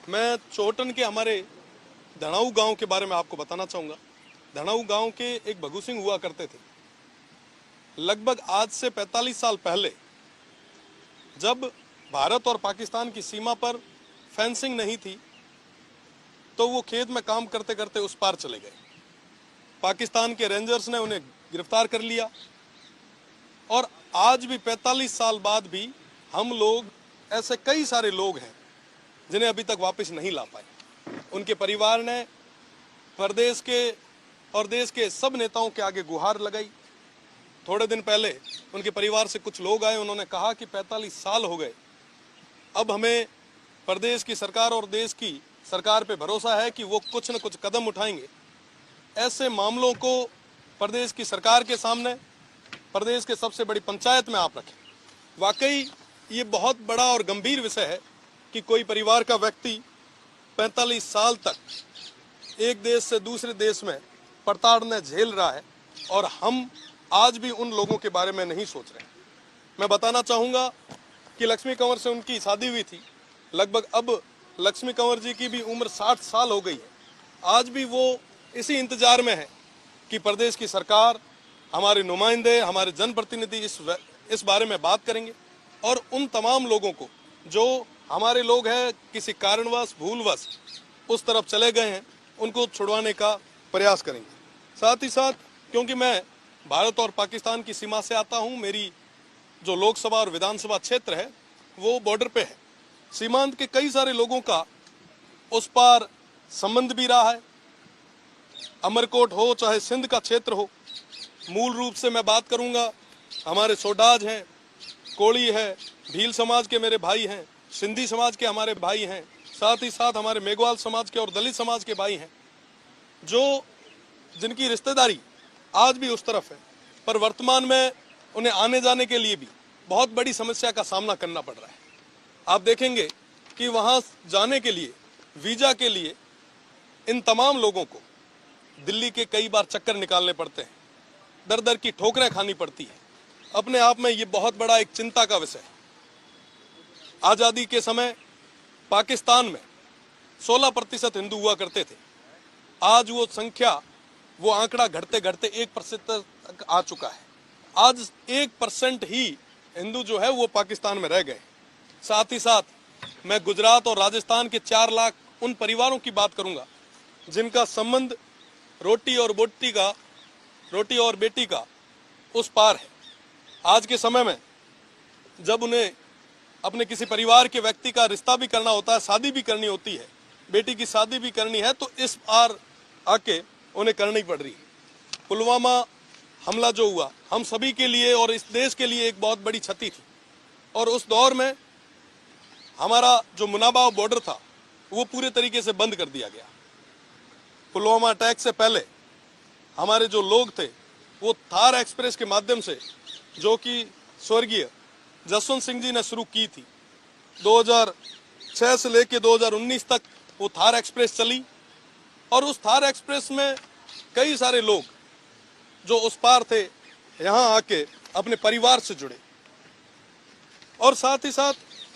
मैं चोटन के हमारे धनाऊ गांव के बारे में आपको बताना चाहूँगा। धनाऊ गांव के एक भगू सिंह हुआ करते थे। लगभग आज से 45 साल पहले जब भारत और पाकिस्तान की सीमा पर फेंसिंग नहीं थी तो वो खेत में काम करते करते उस पार चले गए। पाकिस्तान के रेंजर्स ने उन्हें गिरफ्तार कर लिया और आज भी 45 साल बाद भी हम लोग, ऐसे कई सारे लोग हैं जिन्हें अभी तक वापस नहीं ला पाए। उनके परिवार ने प्रदेश के और देश के सब नेताओं के आगे गुहार लगाई। थोड़े दिन पहले उनके परिवार से कुछ लोग आए, उन्होंने कहा कि 45 साल हो गए, अब हमें प्रदेश की सरकार और देश की सरकार पे भरोसा है कि वो कुछ न कुछ कदम उठाएंगे। ऐसे मामलों को प्रदेश की सरकार के सामने, प्रदेश के सबसे बड़ी पंचायत में आप रखें। वाकई ये बहुत बड़ा और गंभीर विषय है कि कोई परिवार का व्यक्ति 45 साल तक एक देश से दूसरे देश में प्रताड़ना झेल रहा है और हम आज भी उन लोगों के बारे में नहीं सोच रहे। मैं बताना चाहूँगा कि लक्ष्मी कंवर से उनकी शादी हुई थी। लगभग अब लक्ष्मी कंवर जी की भी उम्र 60 साल हो गई है। आज भी वो इसी इंतजार में है कि प्रदेश की सरकार, हमारे नुमाइंदे, हमारे जनप्रतिनिधि इस बारे में बात करेंगे और उन तमाम लोगों को जो हमारे लोग हैं किसी कारणवश, भूलवश उस तरफ चले गए हैं, उनको छुड़वाने का प्रयास करेंगे। साथ ही साथ क्योंकि मैं भारत और पाकिस्तान की सीमा से आता हूं, मेरी जो लोकसभा और विधानसभा क्षेत्र है वो बॉर्डर पे है। सीमांत के कई सारे लोगों का उस पार संबंध भी रहा है। अमरकोट हो चाहे सिंध का क्षेत्र हो, मूल रूप से मैं बात करूंगा, हमारे सोडाज हैं, कोड़ी है, भील समाज के मेरे भाई हैं, सिंधी समाज के हमारे भाई हैं, साथ ही साथ हमारे मेघवाल समाज के और दलित समाज के भाई हैं, जो जिनकी रिश्तेदारी आज भी उस तरफ है, पर वर्तमान में उन्हें आने जाने के लिए भी बहुत बड़ी समस्या का सामना करना पड़ रहा है। आप देखेंगे कि वहाँ जाने के लिए, वीजा के लिए इन तमाम लोगों को दिल्ली के कई बार चक्कर निकालने पड़ते हैं, दर दर की ठोकरें खानी पड़ती है। अपने आप में ये बहुत बड़ा एक चिंता का विषय है। आज़ादी के समय पाकिस्तान में 16% हिंदू हुआ करते थे। आज वो संख्या, वो आंकड़ा घटते घटते 1% तक आ चुका है। आज 1% ही हिंदू जो है वो पाकिस्तान में रह गए। साथ ही साथ मैं गुजरात और राजस्थान के 4 लाख उन परिवारों की बात करूंगा जिनका संबंध रोटी और बेटी का उस पार है। आज के समय में जब उन्हें अपने किसी परिवार के व्यक्ति का रिश्ता भी करना होता है, शादी भी करनी होती है, बेटी की शादी भी करनी है, तो इस पार आके उन्हें करनी पड़ रही है। पुलवामा हमला जो हुआ हम सभी के लिए और इस देश के लिए एक बहुत बड़ी क्षति थी और उस दौर में हमारा जो मुनाबाव बॉर्डर था वो पूरे तरीके से बंद कर दिया गया। पुलवामा अटैक से पहले हमारे जो लोग थे वो थार एक्सप्रेस के माध्यम से, जो कि स्वर्गीय जसवंत सिंह जी ने शुरू की थी, 2006 से लेकर 2019 तक वो थार एक्सप्रेस चली और उस थार एक्सप्रेस में कई सारे लोग जो उस पार थे यहाँ आके अपने परिवार से जुड़े और साथ ही साथ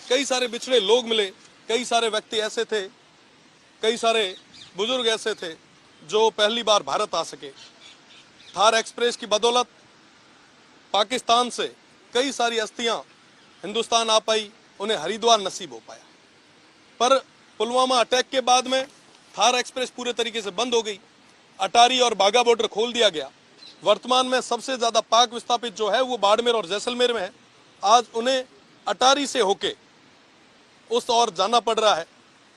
कई सारे बिछड़े लोग मिले। कई सारे व्यक्ति ऐसे थे, कई सारे बुजुर्ग ऐसे थे जो पहली बार भारत आ सके। थार एक्सप्रेस की बदौलत पाकिस्तान से कई सारी अस्थियां हिंदुस्तान आ पाई, उन्हें हरिद्वार नसीब हो पाया। पर पुलवामा अटैक के बाद में थार एक्सप्रेस पूरे तरीके से बंद हो गई। अटारी और बाघा बॉर्डर खोल दिया गया। वर्तमान में सबसे ज्यादा पाक विस्थापित जो है वो बाड़मेर और जैसलमेर में है। आज उन्हें अटारी से होके उस ओर जाना पड़ रहा है।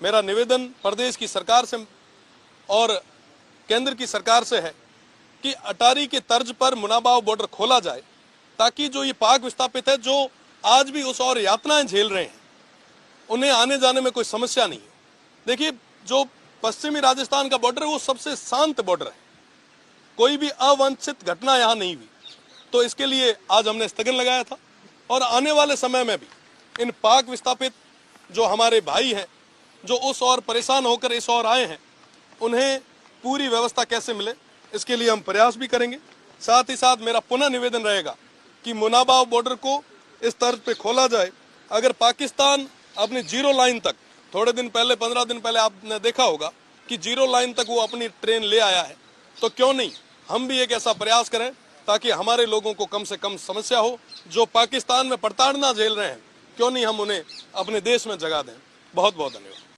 मेरा निवेदन प्रदेश की सरकार से और केंद्र की सरकार से है कि अटारी के तर्ज पर मुनाबाव बॉर्डर खोला जाए ताकि जो ये पाक विस्थापित है, जो आज भी उस और यातनाएं झेल रहे हैं, उन्हें आने जाने में कोई समस्या नहीं है। देखिए, जो पश्चिमी राजस्थान का बॉर्डर है वो सबसे शांत बॉर्डर है, कोई भी अवांछित घटना यहाँ नहीं हुई। तो इसके लिए आज हमने स्थगन लगाया था और आने वाले समय में भी इन पाक विस्थापित जो हमारे भाई हैं, जो उस और परेशान होकर इस और आए हैं, उन्हें पूरी व्यवस्था कैसे मिले इसके लिए हम प्रयास भी करेंगे। साथ ही साथ मेरा पुनः निवेदन रहेगा कि मुनाबाव बॉर्डर को इस तर्ज पे खोला जाए। अगर पाकिस्तान अपनी जीरो लाइन तक थोड़े दिन पहले 15 दिन पहले आपने देखा होगा कि जीरो लाइन तक वो अपनी ट्रेन ले आया है। तो क्यों नहीं हम भी एक ऐसा प्रयास करें ताकि हमारे लोगों को कम से कम समस्या हो। जो पाकिस्तान में प्रताड़ना झेल रहे हैं, क्यों नहीं हम उन्हें अपने देश में जगह दें। बहुत बहुत धन्यवाद।